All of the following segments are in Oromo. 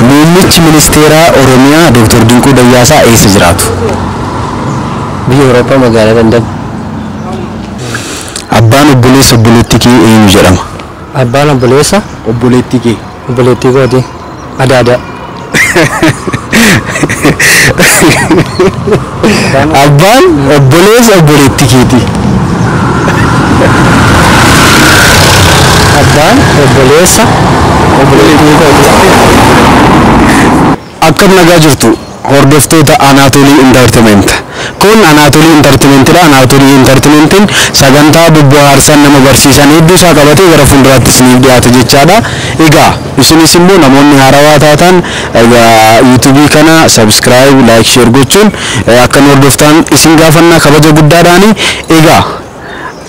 Muummichi ministeeraa Oromiyaa Dr. Dinquu Dayyaasaa eessa jiraatu? Biyya Awurooppaa magaalaa London. Abbaan obboleessa obboleettii kee eenyu jedhama? Abbaan obboleessa Obboleettii kee. obboleettii kooti Adaadaa. Abbaan obboleessa obboleettii keeti. Abbaan obboleessa obboleettii kooti. Akkam nagaa jirtu hordoftoota Anatolii Entertainment. Kun Anatolii Entertainmentidha. Anatolii Entertainmentiin sagantaa bohaarsan nama barsiisan hedduu isaa qabatee gara fuulduraatti isiniif dhiyaatu jechaadha. Egaa isinis immoo namoonni haarawaa taatan YouTube kana subscribe, like, share gochuun akka hordoftan isin gaafannaa kabaja guddaadhaani. Egaa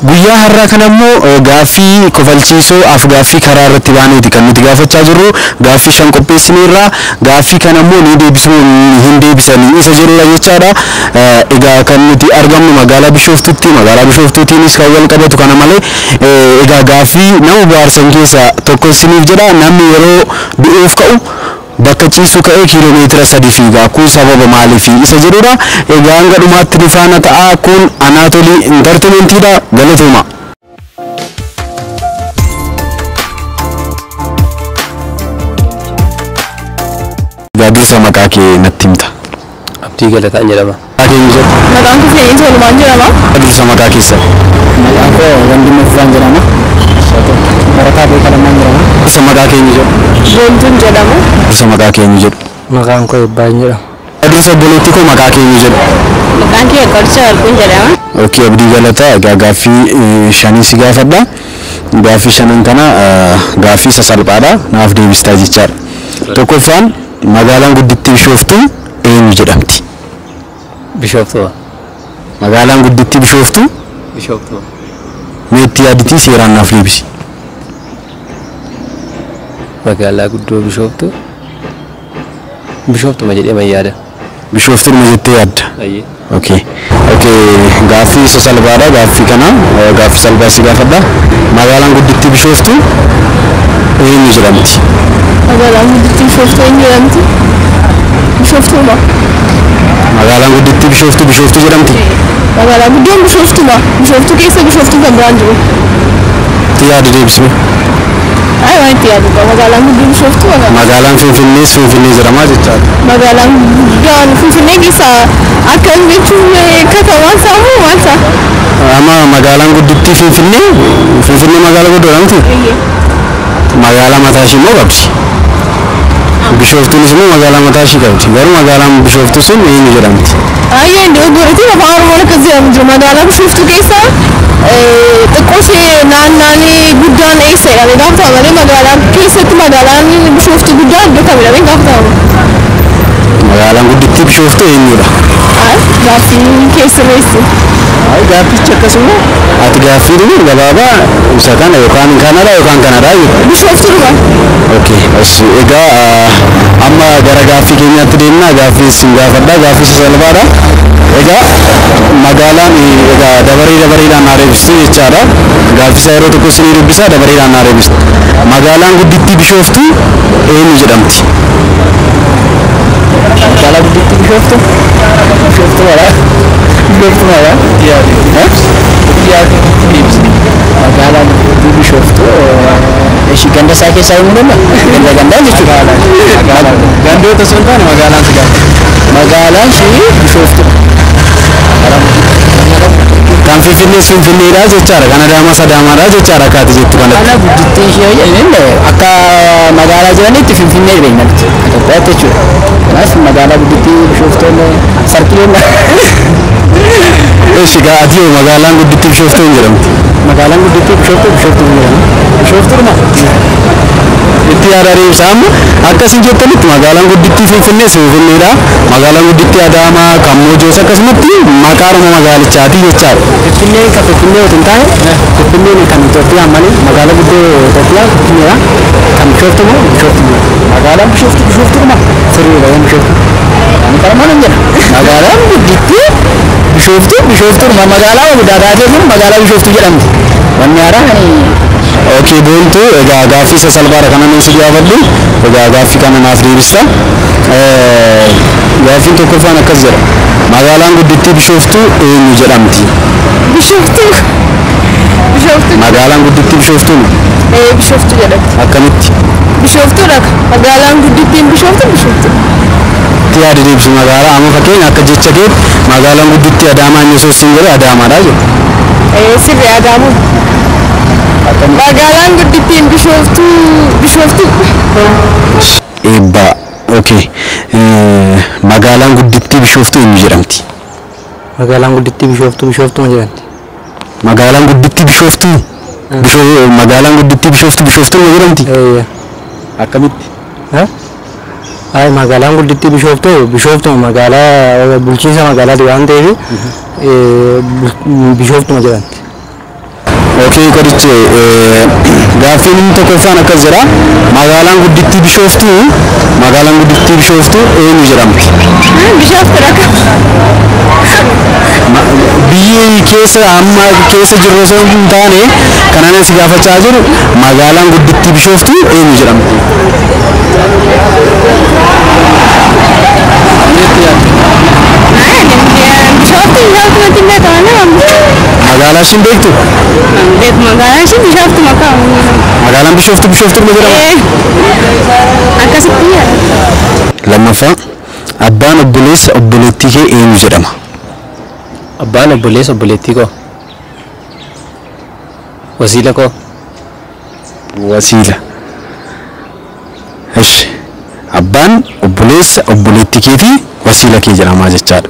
guyyaa har'aa kana immoo gaaffii kofalchiisoo gaaffii karaa irratti baaneeti kan nuti gaafachaa jirru. Gaaffii shan qopheessineerra. Gaaffii kana immoo ni deebisuu hin deebisanii isa jedhudha jechaadha. Egaa kan nuti argamnu magaalaa Bishooftuutti. Magaalaa Bishooftuutiinis kan wal qabatu kana malee egaa gaaffii nama bohaarsan keessaa tokko isiniif jedha. Namni yeroo du'uuf ka'u bakka ciisu ka'ee kiiloomeetira 3 fiiga. Kun sababa maaliifi isa jedhudha. Egaa hanga dhumaatti nu faana ta'a. Kun Anatolii Entertainmentidha. Galatooma. Gaadisa maqaa kee natti himta? Abdii Galataa jedhama. Maqaan koo Feenii Tolumaan jedhama. Gaadisa maqaa keessa? Maqaan koo Wandimmoo Fufaan jedhama. Barataa Beekalamaan jedhama. Gaadisa maqaa keenyu jedhu? Boontuun jedhama. Gaadisa maqaa keenyu jedhu? Maqaan koo Ibbaan jedhama. Gaadisa obboleettii koo maqaa keenyu jedhu? Maqaan kee Qorcha Warquun jedhama. Okay, Abdii Galataa. Egaa gaaffii shanii si gaafadha. Gaaffii shanan kana gaaffii sasalphaadha. Naaf deebistaa jechaadha. Tokkoffaan magaalaan guddittii Bishooftuu eenyu jedhamti? Bishooftuu. Magaalaan guddittii Bishooftuu Bishooftuu. meetti yaaditii seeraan naaf deebisi? Magaalaa guddoo Bishooftuu. Bishooftuu ma jedhee man yaada. Bishooftuuma jettee yaadda? Ayyee. Okay. Gaaffii sasalphaadha. Gaaffii kana gaaffii salphaa si gaafadha. Magaalaan guddittii Bishooftuu eenyu jedhamti? Magaalaan guddittii Bishooftuu eenyu jedhamti? Bishooftuuma. Magaalaan guddittii Bishooftuu Bishooftuu jedhamti? Magaalaan guddoon Bishooftuuma. Bishooftuu keessa Bishooftuu kan biraan jiru. Itti yaadu deebisuu? Waan itti yaadu qaba. Magaalaan guddoo Bishooftuu Magaalaan Finfinnees Finfinnee jedhamaa jechaadha. magaalaan guddaan Finfinnee keessa akkam jechuun katamaan saamuu maal ta'a? Amma magaalaan guddittii Finfinnee magaalaa guddoodha miti? Magaalaa mataa ishii immoo qabdi. Bishooftuunis immoo magaalaa mataa ishii qabdi. Garuu magaalaan Bishooftuu sun eenyu jedhamti? Ayyee dogoggortii afaan Oromoon akkas jedhamu jiru. Magaalaa Bishooftuu keessa xiqqoo ishee naannaalee guddaan eessa jedhamee gaafatama malee magaalaan keessatti magaalaan Bishooftuu guddaan iddoo kam jedhamee gaafatama? Magaalaan guddittii Bishooftuu eenyudha? Gaaffii keessummeessu. Gaaffichi akkasuma ati gaaffii dhumu gabaabaa isa kana yookaan kanadha yookaan kanadha jechuudha. Bishooftuudha. Okay. Egaa amma gara gaaffii keenyaatti deemna. Gaaffii isin gaafadha. Gaaffii sasalphaadha. Egaa magaalaan dabareedhaan naa deebistu jechaadha. Gaaffii isaa yeroo tokko isinii dubbisaa dabareedhaan naa deebistu. Magaalaan guddittii Bishooftuu eenyu jedhamti? Magaalaa guddittii Bishooftuu. Bishooftuudha. Bishooftuudha. Magaalaa guddittii Bishooftuu. Ishii ganda isaa keessaa himuu danda'a? Gandaan jechuudha. Gandoota sun taane magaalaan si gaafata. Magaalaan ishii Bishooftuu. Kan Finfinneedha jechaadha. Kan Adaamaadha jechaadha akkaati jettu kanatti. Magaalaa guddittii ishee akka magaalaa jiranitti Finfinnee beeknatti. Itoophiyaatti jechuudha. Kanaaf magaalaa guddittii Bishooftuun sarkileen. Eeshi ati magaalaan guddittii Bishooftuu hin jedhamti? Magaalaan guddittii Bishooftuu jedhama. Bishooftuuma. Itti yaada deebisa amma akkasii jettanitti magaalaan guddittii Finfinneedha. Magaalaan guddittii Adaamaa kan Moojoos akkasumatti maqaadhuma magaalichaati jechaadha. Finfinnee kan Finfinnee otoo hin taane Finfinneen kan Itoophiyaa malee magaalaa guddoo Itoophiyaa Finfinneedha. Kan Bishooftuu Bishooftuu. Magaalaan Bishooftuuma. Sirriidha waan Bishooftuu. Maqaan hin jedha. Magaalaan guddittii Bishooftuuma magaalaa guddaa taatee magaalaa Bishooftuu jedhamti. Wanni haaraa Okey boontu egaa gaaffii sasalphaadha kana nuti gaafadhu egaa gaaffii kana naaf deebista. Gaaffiin tokkoffaan akkas jedha magaalaan guddittii Bishooftuu eenyu jedhamti? Bishooftuu. Bishooftuu. Magaalaan guddittii Bishooftuu Bishooftuu jedhamti. akkamitti? Bishooftuudha. Magaalaan guddittiin Bishooftuu Bishooftuu. Itti yaada deebisu magaalaa amma fakkeenya akka jecha keetti magaalaan guddittii Adaamaa inni osoo siin jedhe Adaamaadha jedhu. Sirrii Adaamaa. Magaalaan guddittiin Bishooftuu. Eebbaa. Okey. Magaalaan guddittii Bishooftuu eenyu jedhamti? Magaalaan guddittii Bishooftuu Bishooftuu jedhamti. Magaalaan guddittii Bishooftuu magaalaan guddittii Bishooftuu jedhamti? Akkamitti? Ay magaalaan guddittii Bishooftuu magaalaa bulchiinsa magaalaati waan ta'eef Bishooftuu jedhamti. Okey qorichi gaaffiin tokkoffaan akkas jedha magaalaan guddittii Bishooftuu eenyu jedhamti? Bishooftuudha. Biyyi keessa amma keessa jirru osoo hin taane kanan si gaafachaa jiru magaalaan guddittii Bishooftuu eenyu jedhamti? Magaalaa ishiin beektu? Magaalaan ishee Bishooftuu maqaa. Magaalaan Bishooftuu ma jedhama? Akkasitti yaada. Lammaffaa abbaan obboleessa obboleettii kee eenyu jedhama? Abbaan obboleessa obboleettii koo wasiila koo. Wasiila. Eshi abbaan obboleessa obboleettii keetii wasiila kee jedhamaa jechaadha.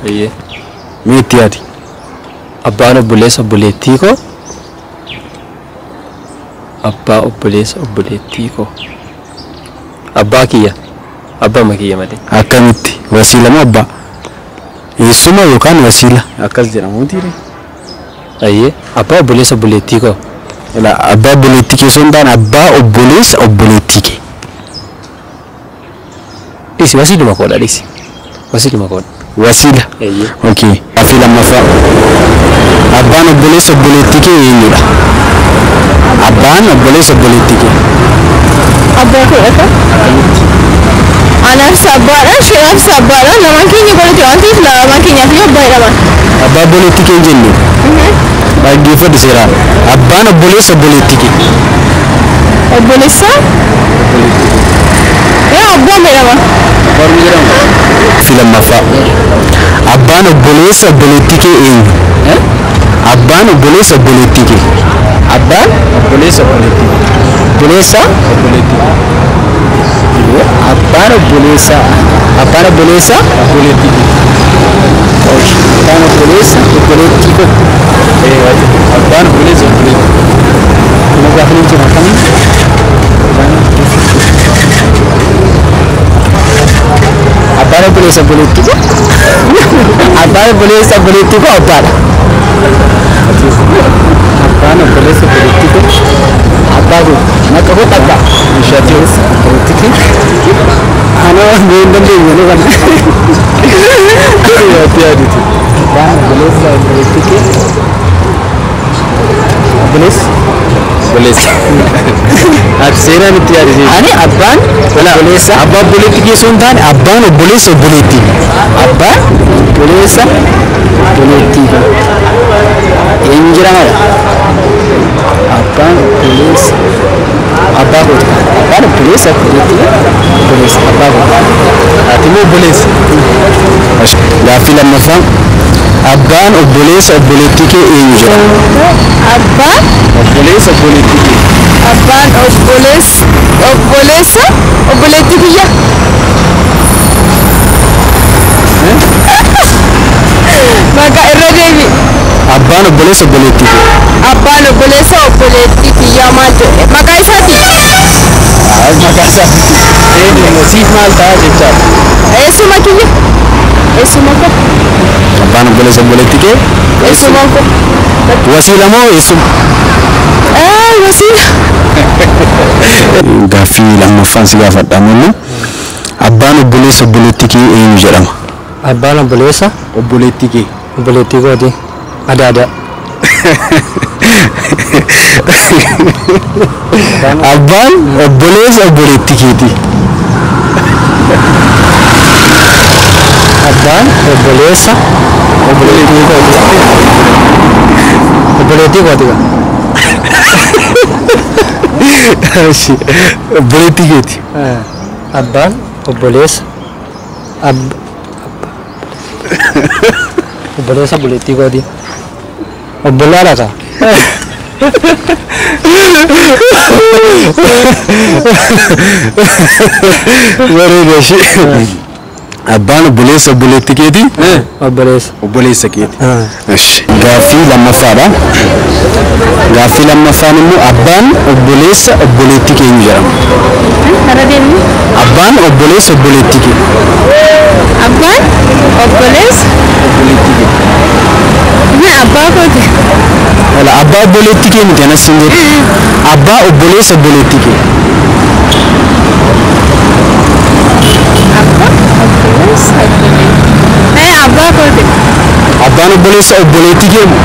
Mee itti yaadi? Abbaan obboleessa obboleettii koo abbaa obboleessa obboleettii koo abbaa kiyya abbaa kiyya malee. Akkamitti wasiila moo abbaa? Eessuma yookaan wasiila akkas jedhamuuti. Ayyee abbaa obboleessa obboleettii koo. Abbaa obboleettii kee osoo hin taane abbaa obboleessa obboleettii kee. Dhisi wasiiluma koodha dhisi wasiiluma koodha. Wasiila. Okey. Gaaffii lammaffaa abbaan obboleessa obboleettii kee eenyudha? Abbaan obboleessa obboleettii kee. Abbaa koodha. Anaaf sabbaadha, isheenaaf sabbaadha. Lamaan keenya godhate waan ta'eef lamaan keenyaaf iyyuu abbaa jedhama. Abbaa obboleettii kee hin jenne. Dhaggeeffadhu seeraan. Abbaan obboleessa obboleettii kee. Obboleessa? Abbaa jedhama. Barni jedhama. Gaaffii lammaffaa abbaan obboleessa obboleettii kee eenyu? Abbaan obboleessa obboleettii kee. Abbaan obboleessa obboleettii kee. Obboleessa obboleettii kee. Abbaan obboleessa obboleettii kee. Abbaan obboleessa obboleettii kee. Abbaan obboleessa obboleettii kee. Nama gaafa jira akkamii? Abbaan obboleessa obboleettii kee. Abbaan obboleessa obboleettii kee abbaadha. Abbaan obboleessa obboleettii kee. Abbaa koo maqaa koo abbaa. Ishaatii obboleettii kee. Ana waan hin dandeenye ni waan. Abbaan obboleessa obboleettii kee. Obboleessa. Ati seeraan itti yaadde. Ani abbaan obboleessa abbaa obboleettii kee osoo hin taane abbaan obboleessa obboleettii. Abbaan obboleessa obboleettii. Eenyu jedhama? Abbaan obboleessa abbaa kooti. Abbaan obboleessa obboleettii. Obboleessa abbaa kooti. Ati moo obboleessa? Gaaffii lammaffaa abbaan obboleessa obboleettii kee eenyu jedhama? Abbaan Obboleessa obboleettii kee. abbaan obboleessa obboleettii kiyya. Maqaa irra deebi. Abbaan obboleessa obboleettii kee. Abbaan obboleessa obboleettii kiyya maal jedhe? Maqaa isaati. Maqaa isaati. Siif maal ta'a jechaadha. Eessuma kiyya. Eessuma koo. Abbaan obboleessa obboleettii kee. Eessuma koo. Wasiila moo eessuma? Wasiila. Gaaffii lammaffaan si gaafadhamu. Abbaan obboleessa obboleettii kee eenyu jedhama? Abbaan obboleessa Obboleettii kee. obboleettii kooti Adaadaa. Abbaan obboleessa obboleettii keeti. Abbaan obboleessa obboleettii kooti. Obboleettii kooti gaa. Obboleettii keeti. Abbaan obboleessa obboleessa obboleettii kooti. Obbolaadha kaa. Bareedashi. Abbaan obboleessa obboleettii keeti. Obboleessa keeti. Gaaffii lammaffaadha. Gaaffii lammaffaan immoo abbaan obboleessa obboleettii keenya jedhama. Abbaan obboleessa obboleettii keenya. Abbaan obboleessa Obboleettii keenya. abbaa kooti. Wala abbaa obboleettii keenya miti anas hin jedhu. Abbaa obboleessa obboleettii keenya. Abbaa kooti. Abbaan obboleessa obboleettii keenya.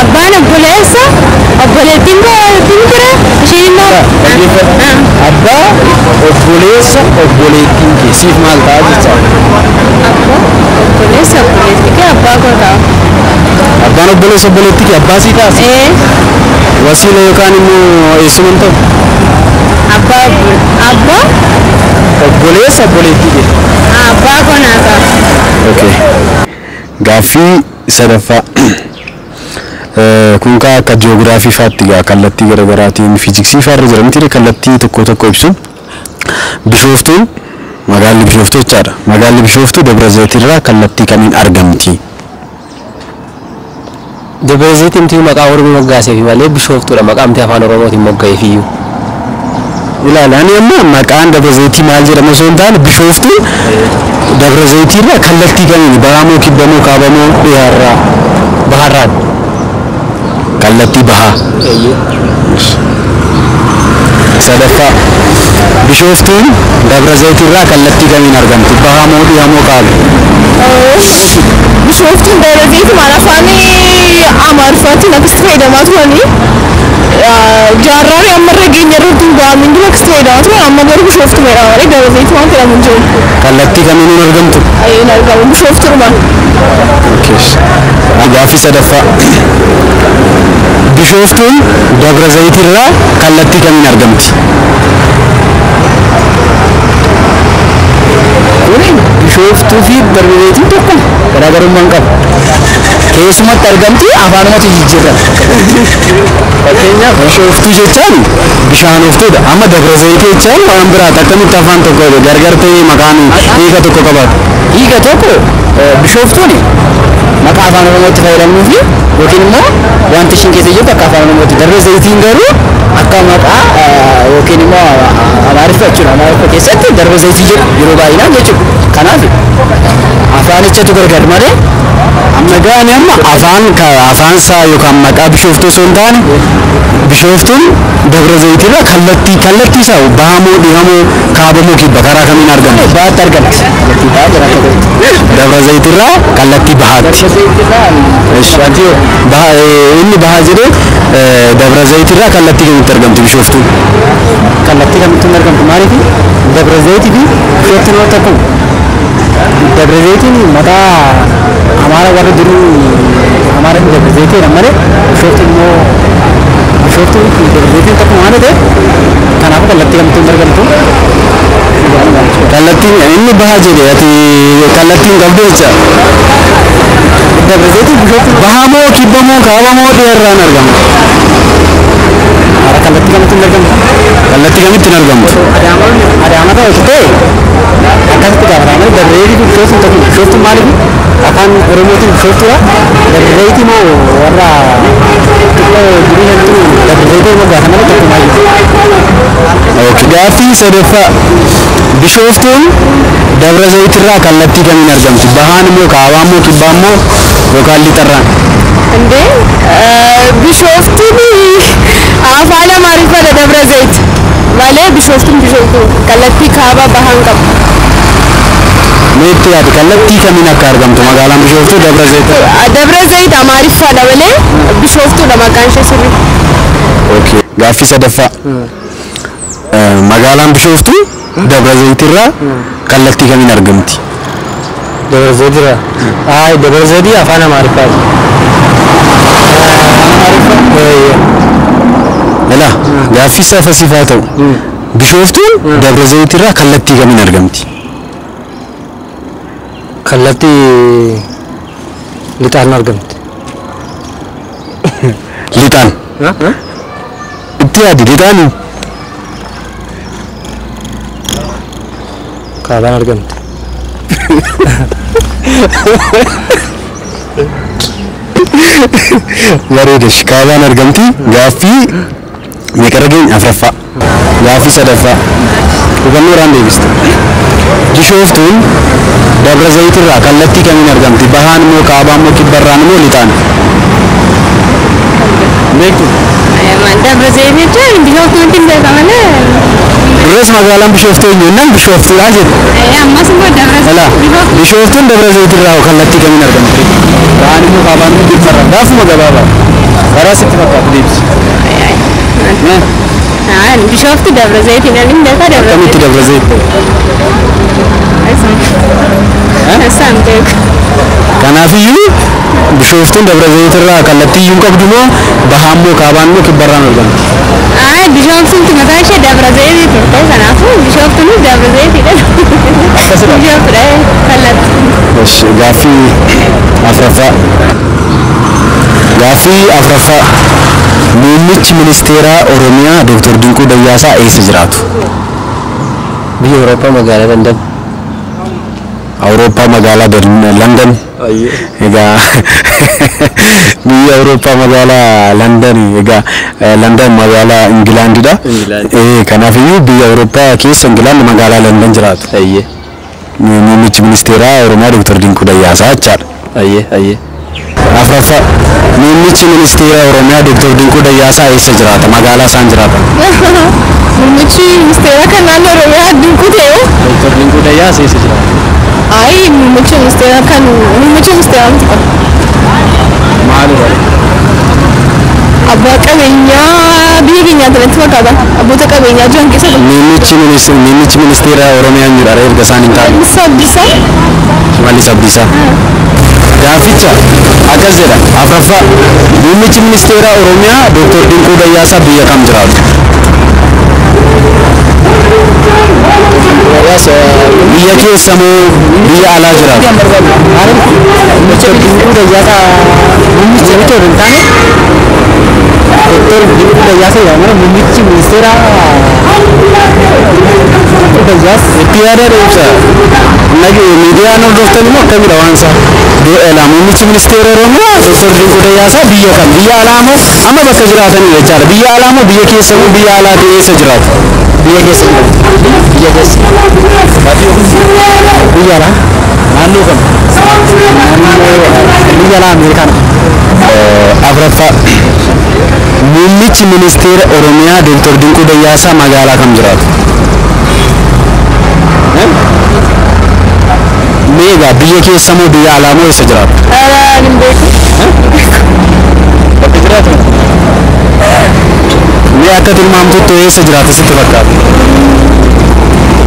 Abbaan obboleessa obboleettiin ture isheen immoo Abbaa obboleessa obboleettiin kee siif maal ta'a jecha? obboleessa obboleettii kee abbaa koota. Abbaan obboleessa obboleettii kee abbaa sii ta'a? Wasiila yookaan immoo eessuma hin ta'u? Abbaa Obboleessa obboleettii kee. abbaa konaata. Okay. Gaaffii sadaffaa. Kun akka ji'oogiraafii faatti kallattii garaagaraatiin fiiziksii faarra jira miti kallattii tokko tokko ibsu. Bishooftuun magaalli Bishooftuu jechaadha. Magaalli Bishooftuu Dabra Zayitirraa kallattii kamiin argamti? Dabra Zayitiin maqaa Oromoo moggaaseefi malee Bishooftuudha maqaan afaan Oromootiin mogga'eefiyyuu. Ilaala ani amma maqaan Dabra Zayitii maal jedhama osoo hin taane Bishooftuu Dabra Zayitirraa kallattii kamiin bahamoo kibbamoo kaabamoo dhiyaarraa Baharraan. kallattii bahaa. Sadaffaa Bishooftuun Dabra Zayitirraa kallattii kamiin argamti? Bahamoo dhiyamoo kaaba? Bishooftuun Dabra Zayitii maal afaan Amaariffaatiin akkas fayyadamaa turanii jaarraa ammarra geenya irratti ba'anii dura akkas fayyadamaa turan amma garuu Bishooftuu jedhama malee Dabra Zayitii waan jedhamu hin jiru. Kallattii kamiin hin argamtu? Hin argamu Bishooftuudha. Gaaffii sadaffaa Bishooftuun Dabra Zayitirraa kallattii kamiin argamti? Bishooftuu fi Dabra Zayitiin tokko garaagarummaa hin qabu. Keessumatti argamti afaanumatti jijjiirra. Fakkeenyaaf Bishooftuu jechaan bishaanoftuudha. Amma Dabra Zayitii jechaan waan biraati. Akkamitti afaan tokko gargar ta'ee maqaan hiika tokko qabaata? Hiika tokko Bishooftuun maqaa afaan Oromootti fayyadamnuu fi yookiin immoo wanti ishiin keessa jirtu akka afaan Oromootti. Dabra Zayitiin garuu akka maqaa yookiin immoo Amaariffa jechuudha. Amaariffa keessatti Dabra Zayitii jedhu yeroo baay'inaan jechuudha. Kanaaf afaanichatu gargar malee Amma gaani amma afaan isaa yookaan maqaa Bishooftuu osoo hin taane Bishooftuun Dabra Zayitirraa kallattii isaa bahamoo dhiyamoo kaabamoo kibba karaa kamiin argamti? bahaatti argamti. Dabra Zayitirraa kallattii bahaatti. Inni bahaa jedhee Dabra Zayitirraa kallattii kamitti argamti Bishooftuun? Kallattii kamitti argamtu maaliif Dabra Zayitii fi Bishooftuun walitti argamu. Dabra Zayitiin maqaa Amaara warra duruu Amaara fi Dabra Zayitii malee Bishooftuun immoo Bishooftuun fi Dabra Zayitiin tokko waan ta'eef kanaafuu kallattii kamitti argamtu. Kallattiin inni bahaa jedhee ati kallattiin qabdu jecha. Dabra Zayitiin Bishooftuun Bahamoo kibbamoo kaabamoo dhiyaarraan argama. kallattii kamitti argamtu. Kallattii kamitti argamtu? Adaamata hojii ta'e akkasitti gaafatamaa Dabra Zayitii fi Bishooftuun tokko Bishooftuun maaliif afaan Oromootiin Bishooftuudha. Dabra Zayitii moo warra durii hedduu Dabra Zayitii moggaasa malee tokko maaliif. Gaaffii sadaffaa Bishooftuun Dabra Zayitirraa kallattii kamiin argamti? Bahaan immoo kaabaa immoo kibbaa immoo yookaan lixarraan? እንዴ ቢሾፍቱን አፋን አማሪፋ ለደብረ ዘይት ማለ ቢሾፍቱን ቢሾፍቱ ቀለቲ ካባ ባሃን ቀብ Okay. Gaaffii afuraffaa Bishooftuun Dabra Zayitirraa kallattii kamiin argamti? Bahaan immoo kaabaa immoo kibbaa immoo yookaan lixarraan? ቢሾፍቱን ቢሾፍቱ አፋን አማሪፋ ለደብረ ዘይት ማለ ቢሾፍቱን ቢሾፍቱ ቀለቲ ካባ ባሃን ቀብ meetti yaadu kallattii kamiin akka argamtu magaalaan Bishooftuu Dabra Zayit. Dabra Zayit Amaariffaadha malee Bishooftuudha maqaan ishee sirrii. Okay. Gaaffii sadaffaa. Magaalaan Bishooftuu Dabra Zayit irraa kallattii kamiin argamti? Dabra Zayit irraa. Dabra Zayit afaan Amaariffaati. Ela gaaffii safasifaa ta'u. Bishooftuun Dabra Zayit irraa kallattii kamiin argamti? Kallattii lixaan argamti. Lixaan. Itti yaadi lixaan kaabaan argamti. bareedash kaabaan argamti. Gaaffii meeqarra geenya afuraffaa. Gaaffii sadaffaa. Hubannoodhaan deebiste. Bishooftuun Dabra Zayit irraa kallattii kamiin argamti? Bahaan moo kaabaan moo kibbarraan moo lixaan? Beektu? Dabra Zayit jechuun Bishooftuun ittiin beekamanii. Durees magaalaan Bishooftuu eenyuudhaan Bishooftuudhaa jedhu. Ammas immoo Dabra Ela Bishooftuun Dabra Zayit irraa kallattii kamiin argamti? Bahaan moo kaabaan moo kibbarraan? Gaafuma gabaabaa. Karaa sitti fakkaatu deebisi. Bishooftu Dabra Zayit hin alin beekaa Dabra Zayit. Akkamitti Dabra Zayit? Isaan beeku. Kanaafiyyuu Bishooftuun Dabra Zayit irraa kallattii iyyuu qabdu moo bahaan moo kaabaan moo kibbarraan argamti? Bishooftuun mataa ishee Dabra Zayit turte kanaafuu Bishooftuun Dabra Zayitidha. Bishooftuudha kallattii. Gaaffii afuraffaa. Gaaffii afuraffaa. Muummichi ministeeraa Oromiyaa Dr. Dinquu Dayyaasaa eessa jiraatu? Biyya Awurooppaa magaalaa London. Awurooppaa magaalaa London. Egaa biyya Awurooppaa magaalaa London. Egaa London magaalaa Ingilaandidha. Kanaafiyyuu biyya Awurooppaa keessa Ingilaand magaalaa London jiraatu. Muummichi ministeeraa Oromiyaa Dr. Dinquu Dayyaasaa jechaadha. Afuraffaa. Muummichi ministeera Oromiyaa Dr. Dinquu Dayyaasaa eessa jiraata? Magaalaa isaan jiraatan. Muummichi ministeera kan naannoo Oromiyaa Dinquu ta'e. Dr. Dinquu Dayyaasaa eessa jiraata? Muummichi ministeera miti qaba. Maalidha? Abbaa qabeenyaa biyya keenyaa jalatti fakkaata. Abboota qabeenyaa jiran keessa tokko. Muummichi ministeera Oromiyaa hin jiraata erga isaan hin taane. Shimallis Abdiisaa. Gaaficha akkas jedha. Afuraffaa. Muummichi ministeera Oromiyaa Dr. Dinquu Dayyaasaa biyya kam jiraatu? Biyya keessa moo biyya alaa jiraatu? Muummichi Dinquu Dayyaasaa muummichi miti hin taane Dr. Dinquu Dayyaasaa jedhama. Muummichi ministeera Dayyaasaa itti yaada dheebsa. Miidiyaan hordoftan immoo akkamidha waan isaa? Muummichi ministeera Oromiyaa Dr. Dinquu Dayyaasaa biyya kam? Biyya alaa moo amma bakka jiraatanii jechaadha. Biyya alaa moo biyya keessa moo biyya alaa eessa jiraatu? biyya keessa jiraatu. Biyya keessa. Biyya alaa. Naannoo kam? Biyya alaa Ameerikaan. Afuraffaa. Muummichi ministeera Oromiyaa Dr. Dinquu Dayyaasaa magaalaa kam jiraatu? Meegaa biyya keessa moo biyya alaa moo eessa jiraatu? Hin beeku. Bakka jiraatu? Mee akka tilmaamtutti eessa jiraata sitti fakkaata?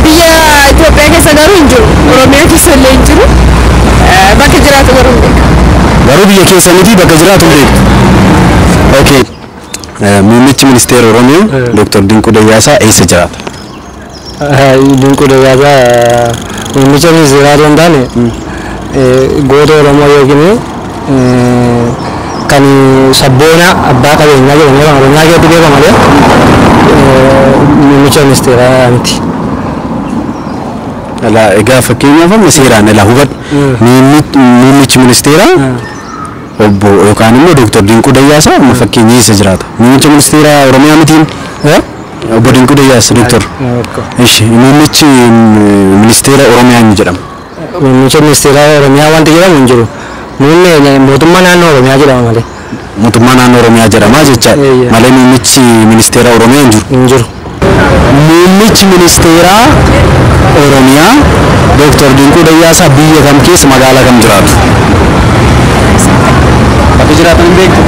Biyya Itoophiyaa keessa garuu hin jiru. Oromiyaa keessa illee hin jiru. Bakka jiraatu garuu hin beeku. Garuu biyya keessa miti bakka jiraatu hin beektu. Okay. Muummichi ministeera Oromiyaa Dr. Dinquu Dayyaasaa eessa jiraata? Dinquu Dayyaasaa muummicha ministeeraa osoo hin taane goota Oromoo yookiin kan sabboona abbaa qabeenyaa jedhamee kan Oromiyaa keessatti beekamu malee muummicha ministeeraa miti. Egaa fakkeenyaaf amma seeraan hubadhu. Muummichi ministeeraa obbo yookaan immoo Dr. Dinquu Dayyaasaa amma fakkeenya eessa jiraata? Muummicha ministeera Oromiyaa mitiin? Obbo Dinquu Dayyaasaa Dr. Muummichi ministeera Oromiyaa ni jedhama. Muummicha ministeera Oromiyaa wanti jedhamu hin jiru. Mootummaa naannoo Oromiyaa jedhama malee. Mootummaa naannoo Oromiyaa jedhama jechaadha. Malee muummichi ministeera Oromiyaa hin jiru. Hin jiru. muummichi ministeeraa Oromiyaa Dr. Dinquu Dayyaasaa biyya kam keessa magaalaa kam jiraatu? Bakka jiraatan hin beektu?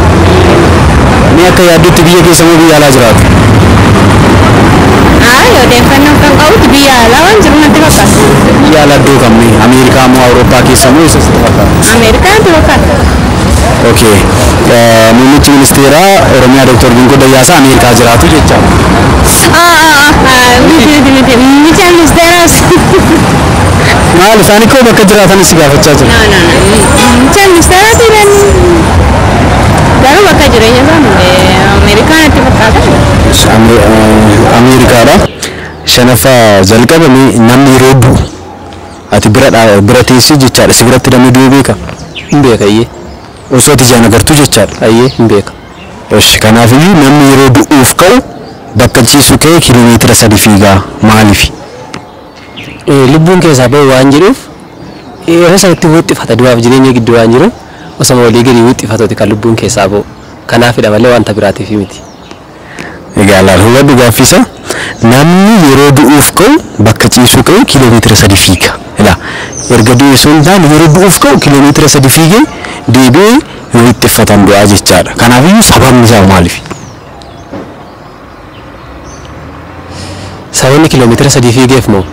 Ni akka yaaddutti biyya keessa moo biyya alaa jiraatu? Odeeffannoo kan qabutti biyya alaa waan jiru natti fakkaata. Biyya alaa iddoo kamni? Ameerikaa moo Awurooppaa keessa moo eessa sitti fakkaata? Ameerikaatti fakkaata. Okay. Muummichi ministeeraa Oromiyaa Dr. Dinquu Dayyaasaa Ameerikaa jiraatu jechaadha. Miti. Muummicha ministeeraas. Maal isaan ikkoo bakka jiraatan si gaafachaa jiru? Muummicha ministeeraati garuu bakka jireenya isaa Ameerikaan itti fakkaata. Ameerikaadha. Shanaffaa jalqabame namni yeroo du'u ati bira teessee jechaadha si biratti namni du'u beeka? Hin beeka iyyee. Osoo ati ijaan agartuu jechaadha. Iyyee hin beeka. Kanaafiyyuu namni yeroo du'uuf ka'u bakka ciisu ka'ee kiiloomeetira 3 fiigaa maaliif? Lubbuun keessaa bahu waan jedhuuf yeroo sanatti wuxxifata du'aaf jireenya gidduu waan jiru osoma walii gadi wuxxifatooti kan lubbuun keessaa bahu. Kanaafidha malee wanta biraatiif miti. Egaa laal hubadhu gaaffisa namni yeroo du'uuf ka'u bakka ciisuu ka'ee kiiloomeetira 3 fiiga. Erga du'e sun taane yeroo du'uuf ka'u kiiloomeetira 3 fiigee deebi'ee wuxxifatan du'aa jechaadha. Kanaafiyyuu sababni isaa maaliif? Sababni kiiloomeetira 3 fiigeef moo?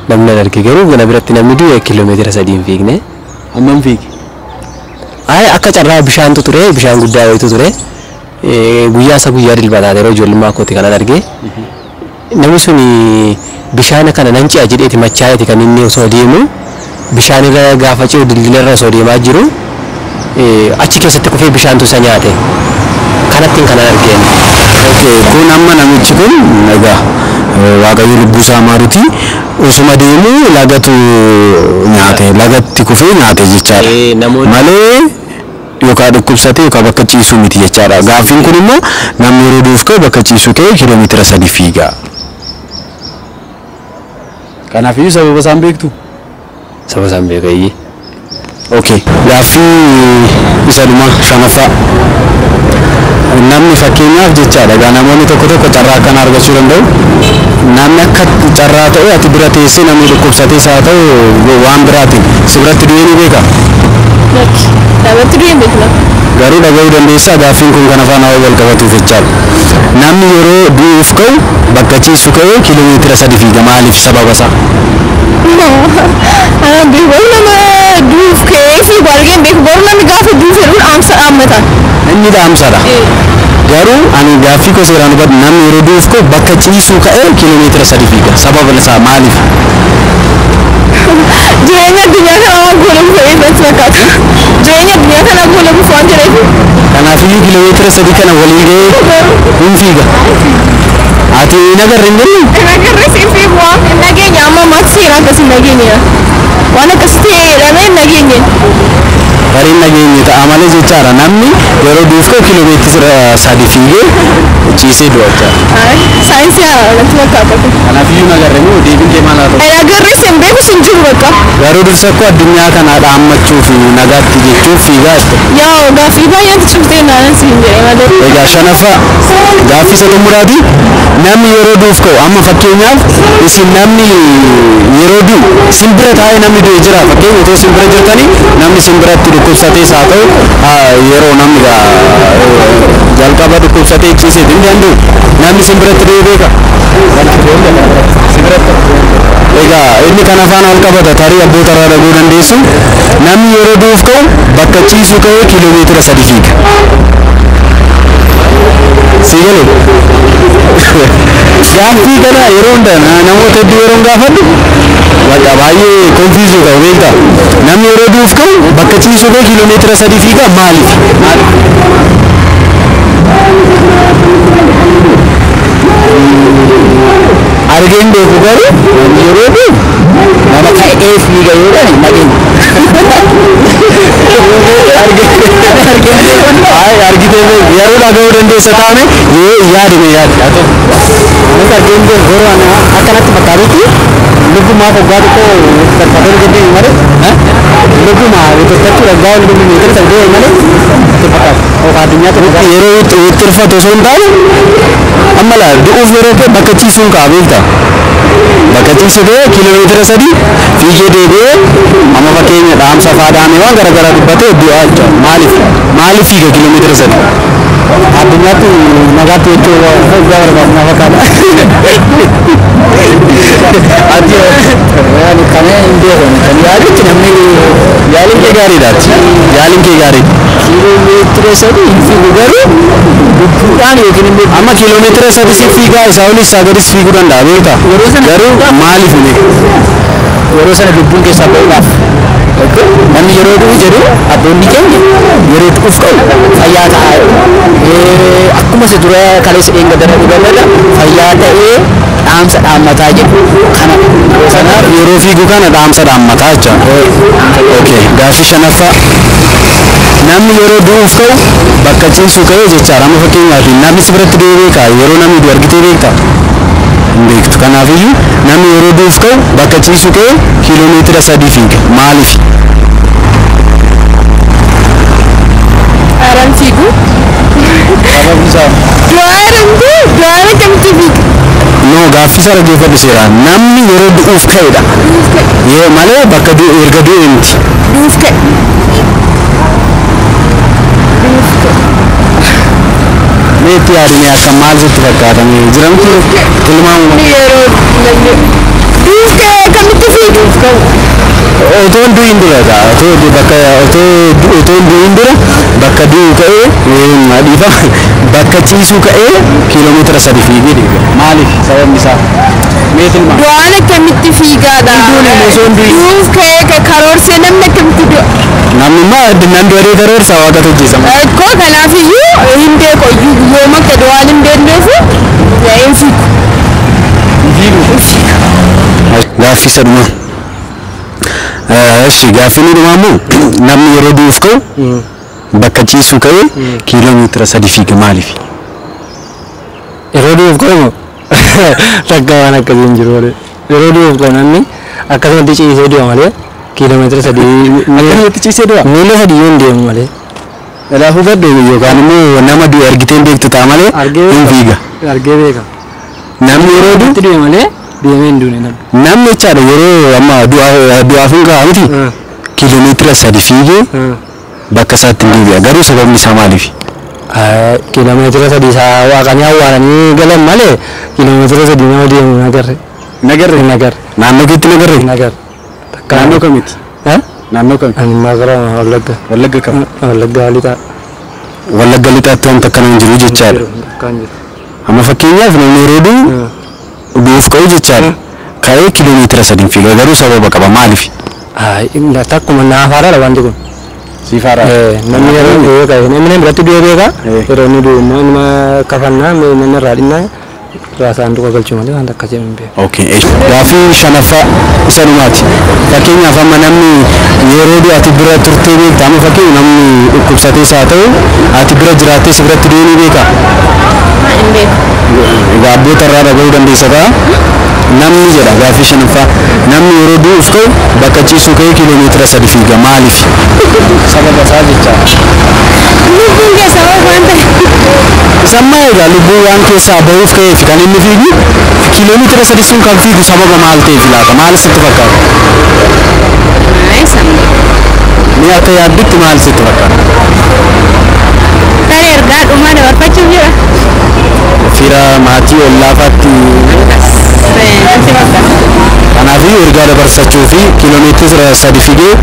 Namni arge garuu gana biratti namni du'e kiiloomeetira 3 hin fiigne. Hammam fiige? Akka carraa bishaantu ture, bishaan guddaa wayitu ture. Guyyaa dilbataa yeroo ijoollummaa kooti kanan arge. Namni sun bishaan kana nan ce'a jedheeti machaa'eeti kan inni osoo deemu bishaan irra gaafa ce'u dildila irra osoo deemaa jiru achi keessatti kufee bishaantu isa nyaate. Kanattiin kanan argeen. Kun amma namichi kun egaa waaqayyo lubbuu isaa maaruti osuma deemu lagatu nyaate lagatti kufee nyaate jechaadha. Malee yookaan dhukkubsatee yookaan bakka ciisuu miti jechaadha. Gaaffiin kun immoo namni yeroo du'uuf ka'u bakka ciisuu ka'ee kiiloomeetira 3 fiiga. Kanaafiyyuu sababa isaan beektu? Sababa isaan beekayyee. Gaaffii isa dhuma shanaffaa. Namni fakkeenyaaf jechaadha egaa namoonni tokko carraa akkana argachuu danda'u. Namni akka carraa ta'e ati bira teessee namni dhukkubsatees haa ta'u waan biraatiin si biratti du'ee ni beeka? Dhaabatti du'ee beekna. Garuu dhaga'uu dandeessaa gaaffiin kun kan afaan hawaa wal qabatuuf jechaadha. Namni yeroo du'uuf ka'u bakka ciisu ka'ee kiiloomeetira 3 fiiga maaliif sababa isaa? Beekamu nama du'uuf ka'ee fiigu argeen beeku garuu namni gaafa du'uuf jedhuun dhaamsa dhaammata. Inni dhaamsadha. Garuu ani gaaffii koo seeraan hubadhu namni yeroo du'uuf ka'u bakka ciisuu ka'ee kiiloomeetira 3 fiiga sababa isaa maaliif? Jireenya addunyaa kana waan goolamuuf ta'ee natti fakkaata. Jireenya addunyaa kana goolamuuf waan jireef. Kanaafiyyuu kiiloomeetira 3 kana waliin ga'ee hin fiiga. Ati hin agarre hin jennu? Hin agarre siin fiigu waan hin nageenye amma ammaatti seera akkasii nageenye. Waan akkasii ta'ee jedhamee hin nageenye. Gariin nageenye ta'a malee jechaadha namni yeroo du'uuf ka'u kiiloomeetira 3 fiigee ciisee du'a. Saayinsii haa natti fakkaata. Kanaafiyyuu hin agarre moo deebiin kee maal haa ta'u? Hin agarre siin beeku siin jiru bakka. Garuu dursa akkoo addunyaa kana dhaammachuu fi nagaatti jechuuf fiigaa jette. Yaa gaaffii baay'eetu cuftee naanan siin jedhee malee. Egaa shanaffaa gaaffii isa xumuraati namni yeroo du'uuf ka'u amma fakkeenyaaf isin namni yeroo du'u simbira taa'ee namni du'e jira fakkeenya otoo simbira jirtanii namni simbiratti dhukkubsatees haa ta'u yeroo namni jalqaba dhukkubsatee ciisee hin danda'u namni simbiratti du'e beeka. Egaa inni kan afaan wal qabata tarii abboota irraa dhaguu dandeessu namni yeroo du'uuf ka'u bakka ciisuu ka'ee kiiloomeetira 3 fiiga. Sigalee gaaffii kana yeroo hundaa namoota hedduu yeroo gaafadhu bakka baay'ee konfiizii ta'u beekta namni yeroo du'uuf ka'u bakka ciisuu ka'ee kiiloomeetira 3 fiiga maaliif? Argeen beeku garuu yeroo du'u nama ka'ee fiiga yoo ta'e nageenya. Argitee yeroo dhaga'uu dandeessa taane yaadime yaadda. Anis argeen beeku garuu akkanatti fakkaatutti lubbumaa foggaa tokko darbatee gadi malee Lubuma bitatti waggaa wal dhumni meetira sadii malee itti fakkaata. Addunyaa tokko yeroo itti ulfaatu osoo hin taane amma laa du'uuf yeroo ta'e bakka ciisuun kaa beekta. Bakka ciisu ta'e kiiloomeetira 3 fiigee deebi'ee amma fakkeenya dhaamsa faadhaame waan garaagaraa dubbatee du'aa jechuudha. Maaliif fiiga kiiloomeetira 3? addunyaatti nagaatti jechuu waggaa barbaadu na fakkaata. Ati yaani kana hin beekamu kan yaalitti namni Yaaliin kee gaariidhaati. Yaaliin kee gaarii. kiiloomeetira 3 hin fiigu garuu lubbuudhaan yookiin immoo Amma kiiloomeetira 3 si fiigaa isaa olis isaa gadis fiiguu danda'a beekta. Garuu maaliif inni? yeroo sana lubbuun keessaa ba'uudhaaf namni yeroo du'u jedhu abboonni keenya yeroo du'uuf qabu fayyaa ta'aa akkuma si dura kaleessa eeggatanii dhugannadha fayyaa ta'ee dhaamsa dhaammataa jedhu kana Kanaaf yeroo fiigu kana dhaamsa dhaammataa jechuudha. Okay, gaaffii shanaffaa. Namni yeroo du'uuf ka'u bakka ciisuu ka'ee jechaadha. Amma fakkeenyaaf namni si biratti du'ee beekaa yeroo namni du'u argitee beektaa? Hin beektu. Kanaafiyyuu namni yeroo du'uuf ka'u bakka ciisuu ka'ee kiiloomeetira 3 fiiga. Maaliif? Aran fiigu. Sababni isaa Du'aara kamti fiigu. noo gaaffii sana geeffadhu seeraan namni yeroo du'uuf ka'edha. Yoo malee bakka erga du'e miti. Du'uuf ka'e. Meetti yaadni akka maal sitti fakkaatame jiramtu tilmaamu Yeroo du'uuf ka'e kamitti fiigu. otoo hin du'in dura gaa otoo hin du'in dura bakka du'u ka'ee dhiifa bakka ciisuu ka'ee kiiloomeetira 3 fiigee deebi'a. Maaliif sababni isaa? Mee tilmaama. Du'aan akkamitti fiigaadha. Du'uuf ka'e karoorsee namni akkamitti du'a. Namni nan du'ee karoorsa waaqatu hojjetama. Akkoo kanaafiyyuu hin beeku yooma akka du'aan hin beekneefu hin fiigu. Gaaffii saduma. Eshi gaaffii ni dhumamu namni yeroo du'uuf ka'u bakka ciisuu ka'ee kiiloomeetira 3 fiiga maaliif? yeroo du'uuf ka'u takka waan akkasii hin jiru yeroo du'uuf ka'u namni akkasumatti ciisee du'a malee kiiloomeetira 3 Akkamitti ciisee du'a? miila 3 yoo hin deemu malee Laafuu gaddu yookaan immoo nama du'e argitee hin beektu ta'a malee hin fiiga. argee beeka Namni yeroo du'u du'e malee deemee hin duune namni. namni jechaadha yeroo amma du'aaf hin ka'a miti kiiloomeetira 3 fiigee bakka isaatti hin deebi'a. Garuu sababni isaa maaliif? kiiloomeetira 3 isaa waaqanii awwaalanii galan malee kiiloomeetira 3 nama deemu nagarre. Nagarre. Naannoo keetti nagarre? Nagarre. Naannoo kamitti? Naannoo kamitti? Ani magara Wallagga. Wallagga kam? Wallagga lixaa. Wallagga lixaatti wanta akkana hin jiru jechaadha. Kan jiru. Amma fakkeenyaaf namni yeroo du'uuf ka'u jechaadha. Ka'ee kiiloomeetira 3 fiiga garuu sababa qaba maaliif? Takkuma naafaadha wanti kun. Siifaadha. Namni yeroo du'e ka'e namni biratti du'e beeka. Yeroo inni du'e immoo nama kafannaa namni irraa dhinnaa raasaan du'a galchuu malee wanta akkasii hin beeku. Okay. Gaaffii shanaffaa isa dhumaati. Fakkeenyaaf amma namni yeroo du'u ati bira turtee beekta. Amma fakkeenya namni dhukkubsatees haa ta'u ati bira jiraattee si biratti du'uu ni beekaa? Hin beeku. Egaa abboota irraa dhaga'uu dandeessa ta'a. Namni jedha gaaffii shanaffaa namni yeroo du'uuf ka'u bakka ciisuu ka'ee kiiloomeetira 3 fiiga maaliif? Sababa isaa jecha. Lubbuun keessaa waan ta'e. Sammaa egaa lubbuu waan keessaa bahuuf ka'eef kan inni fiigu kiiloomeetira 3 sun kan fiigu sababa maal ta'eef laata? Maal sitti fakkaata? Ni akka yaaddutti maal sitti fakkaata? Tarii ergaa dhumaa dabarfachuuf jira. Fira maatii ollaafaatti kanaaf ergaa dabarsachuu fi kiiloomeetira 3 fiigee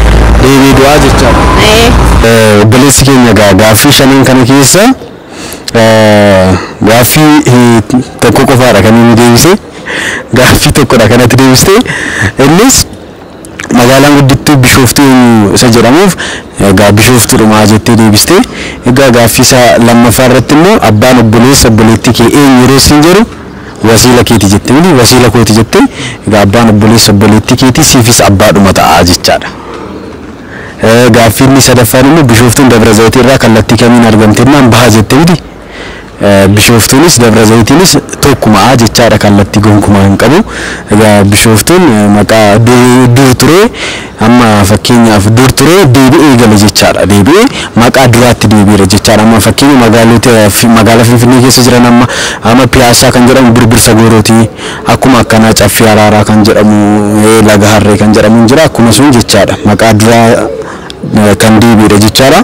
deebi'ee du'aa jechaadha. Obboleessi keenya gaaffii shaniin kana keessa gaaffii tokko qofaadha kan inni deebise. Gaaffii tokkodha kanatti deebiste. Innis magaalaan guddittuu Bishooftuu isa jedhamuuf egaa Bishooftuudhumaa jettee deebiste. Egaa gaaffii isaa lammaffaa irratti immoo abbaan obboleessa obboleettii kee eenyu yeroo siin jedhu wasiila keeti jettee miti wasiila kooti jettee egaa abbaan obboleessa obboleettii keetii siifis abbaadhuma ta'a jechaadha. Gaaffii inni sadaffaan immoo Bishooftuun Dabra Zayitii irraa kallattii kamiin argamtennaan baha jettee miti Bishoftuunis Dabra Zayitiinis tokkuma jechaadha kallattii gonkumaa hin qabu. Egaa Bishoftuun maqaa dur ture amma fakkeenyaaf dur ture deebi'ee gala jechaadha. Deebi'ee maqaa duraatti deebi'eera jechaadha. Amma fakkeenya magaalaa Finfinnee keessa jiran amma Piyaasaa kan jedhamu Birbirsa Goorooti. Akkuma akkanaa Caffee Araaraa kan jedhamu Laga Harree kan jedhamu jira akkuma sun jechaadha. Maqaa duraa kan deebi'eera jechaadha.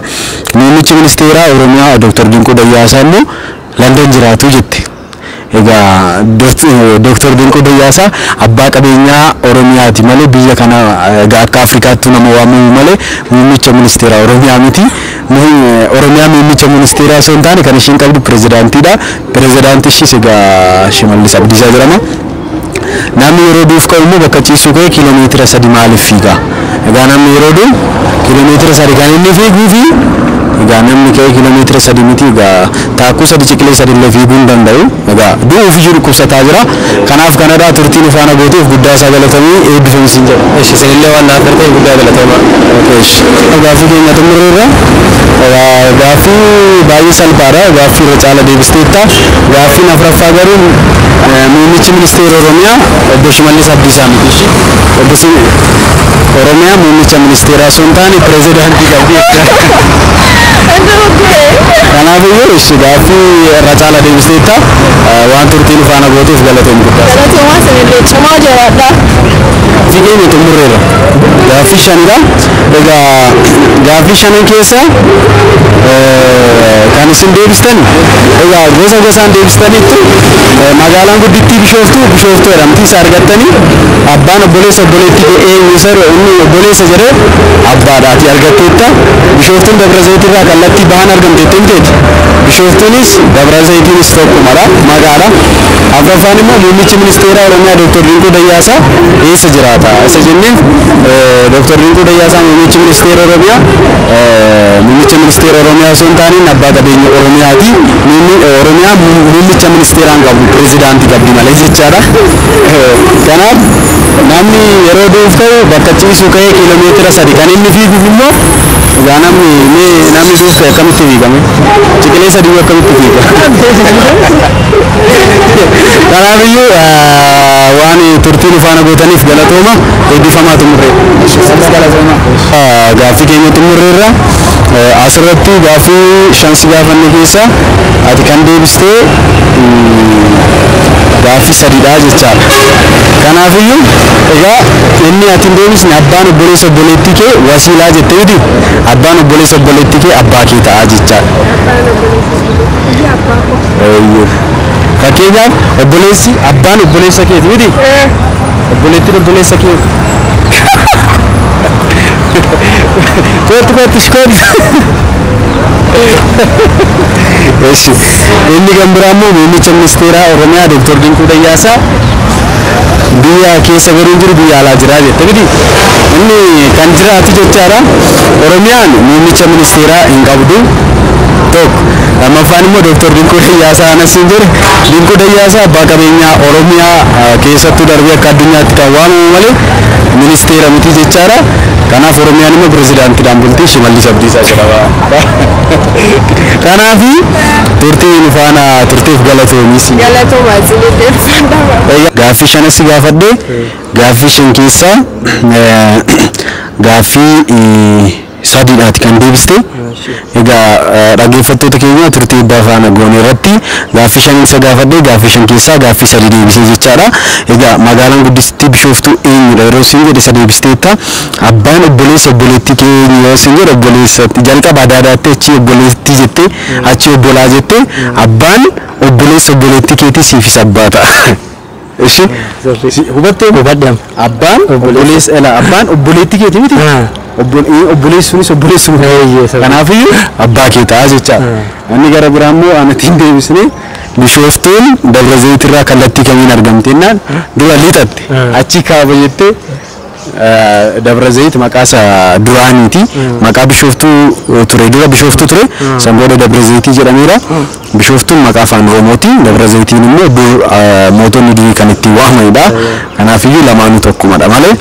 Muummichi ministeeraa Oromiyaa Dr. Dinquu Dayyaasaa immoo London jiraatu jette. Egaa Dr. Dinquu Dayyaasaa abbaa qabeenyaa Oromiyaati malee biyya kana akka Afrikaatti nama waamamu malee muummicha ministeeraa Oromiyaa miti. Oromiyaa muummicha ministeeraa osoo hin taane kan ishiin qabdu pirezidaantiidha. Pirezidaantii ishiis egaa Shimallis Abdiisaa jedhama. Namni yeroo duuf ka'u immoo bakka ciisuu ka'e kiiloomeetira 3 maaliif fiiga? Egaa namni yeroo duuf kiiloomeetira 3 kan inni fiiguu fi egaa namni ka'e kiiloomeetira 3 miti egaa taakkuu 3 ciqilee 3 illee fiiguu hin danda'u. Egaa du'uuf jiru kubsataa jira. Kanaaf kanadhaa turtiin faana gootuuf guddaa isaa galatamii eebbifamu siin jedha. Eshi sinillee waan naaf ta'e guddaa galatamaa. Gaaffii keenya xumurreerra. Gaaffii baay'ee salphaadha. Gaaffii irra caala deebisteetta. Gaaffiin afuraffaa garuu muummichi ministeera Oromiyaa obbo Shimallis Abdiisaa miti. Obbo Oromiyaa muummicha ministeeraa osoo hin taane pirezidaantii qabdi. Kanaafuu ishi gaaffii irra caala deebisteetta. Waan turtiin faana gootuuf galatoom guddaa. Galatoomaa sinillee cimaa jiraadha. Gaaffii keenya xumurreerra. Gaaffii shanidha. Egaa gaaffii shanan keessa kan isin deebistan egaa gosa gosaan deebistanitti magaalaan guddittii Bishooftuu jedhamti isa argattanii abbaan obboleessa obboleettii inni obboleessa jedhee abbaadhaati argatteetta. Bishooftuun Dabra Zayitirraa kallattii bahan argamteetti miteeti. Bishooftuunis Dabra Zayitiinis tokkumadha magaala. Afraffaan immoo muummichi ministeeraa Oromiyaa Dr. Dinquu Dayyaasaa eessa jiraata? Isa jenneef Dr. Dinquu Dayyaasaa muummichi ministeera Oromiyaa muummicha ministeera Oromiyaa osoo hin taane abbaa qabeenya Oromiyaati. Oromiyaa muummicha ministeeraan qabu pirezidaantii qabdi malee jechaadha. Kanaaf namni yeroo duuf ta'u bakka ciisuu ka'ee kiiloomeetira 3 kan inni fiiguuf immoo egaa namni duuf ta'e akkamitti fiigame? Ciqilee 3 akkamitti fiiga? Kanaafiyyuu waan turtiin faana gootaniif galatooma eebbifamaa xumurree. Gaaffii keenya xumurreerra. Asirratti gaaffii 5 gaafanne keessa ati kan deebistee gaaffii 3dha jechaadha. Kanaafiyyuu egaa inni ati hin deebisne abbaan obboleessa obboleettii kee wasiilaa jettee miti abbaan obboleessa obboleettii kee abbaa kee ta'a jechaadha. Fakkeenyaaf obboleessi abbaan obboleessa keeti miti obboleettiin obboleessa kee kootti shikooti. Inni kan biraa immoo muummicha ministeeraa Oromiyaa Dr. Dinquu Dayyaasaa biyya keessa garuu jiru biyya alaa jira jette miti inni kan jiraatu jechaadha. Oromiyaan muummicha ministeeraa hin qabdu tokko. Lammaffaan immoo Dr. Dinquu Dayyaasaa anas hin jedhe Dinquu Dayyaasaa abbaa qabeenyaa Oromiyaa keessattuu darbee akka addunyaatti kan waamamu malee ministeera miti jechaadha. Kanaaf Oromiyaan immoo pirezidaantiidhaan bultii Shimallis Abdiisaa jedhama. Kanaafi turtiin faana turtiif galatoomis. Galatoomaa sinillee. Gaaffii shanas gaafadhe gaaffii shan keessaa gaaffii sadiidhaati kan deebiste. Egaa dhaggeeffattoota keenya turtii abbaa faana goone irratti gaaffii shan isa gaafadhe gaaffii shan keessaa gaaffii 3 deebisee jechaadha. Egaa magaalaan guddittii Bishooftuu eenyudha yeroo isin jedhe isa deebisteetta. Abbaan obboleessa obboleettii keenya yoo isin jedhe obboleessatti jalqaba daadaattee achi obboleettii jettee achi obbolaa jettee abbaan obboleessa obboleettii keetii siifis abbaa ta'a. Ishi hubattee hubadham abbaan obboleettii keetii miti obboleessuunis obboleessuma kanaafiyyuu abbaa kee ta'a jecha. Inni gara biraa immoo anatiin deebisne Bishooftuun Dabra Zayitirraa kallattii kamiin argamte jennaan dura lixatte achi kaaba jettee Dabra Zayit maqaasa duraaniiti maqaa Bishooftuu ture dura Bishooftuu ture san booda Dabra Zayitii jedhameera. Bishooftuun maqaa afaan Oromooti Dabra Zayitiin immoo mootonni durii kan ittiin waamamanidha. Kanaafiyyuu lamaanuu tokkumadha malee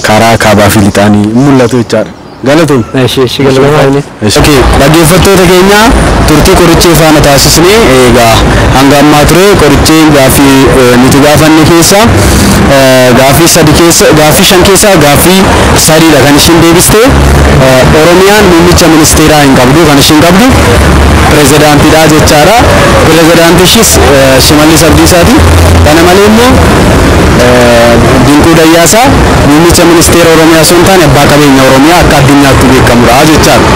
karaa kaabaa fi lixaanii mul'atu jechaadha. Galatoom. Ishee galatoomne. Okay, dhaggeeffattoota keenya turtii qorichee faana taasisnee egaa hanga ammaa ture qoricheen gaaffii nuti gaafanne keessa gaaffii shan keessaa gaaffii sadiidha kan ishiin deebiste. Oromiyaan muummicha ministeeraa hin qabdu, kan ishiin qabdu pirezidaantiidha jechaadha. Pirezidaantishis Shimallis Abdiisaati. Kana malee immoo Dinquu Dayyaasaa muummicha ministeera Oromiyaa osoo hin taane abbaa qabeenya Oromiyaa akka addunyaatti beekamudha jechaadha.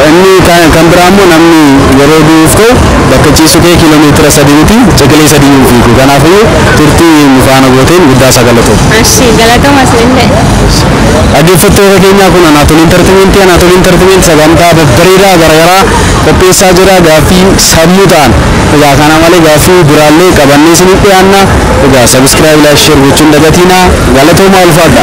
Inni kan biraa immoo namni yeroo du'uuf ka'u bakka ciisu kee kiiloomeetira 3 miti ciqilee 3 hin fiigu. Kanaafuu turtii nu faana gooteen guddaa sagalatoom. Ashii galatama isinillee. Dhaggeeffattoota keenyaa kun Anaatoolii Intartimentii. Anaatoolii Intartimentii sagantaa babbareedaa garaagaraa qopheessaa jira gaaffii sammuu ta'an. Egaa kana malee gaaffii biraallee qabannee isiniif dhiyaanna. Egaa sabiskiraayib laayik sheer gochuun dagatiinaa galatooma ulfaadha.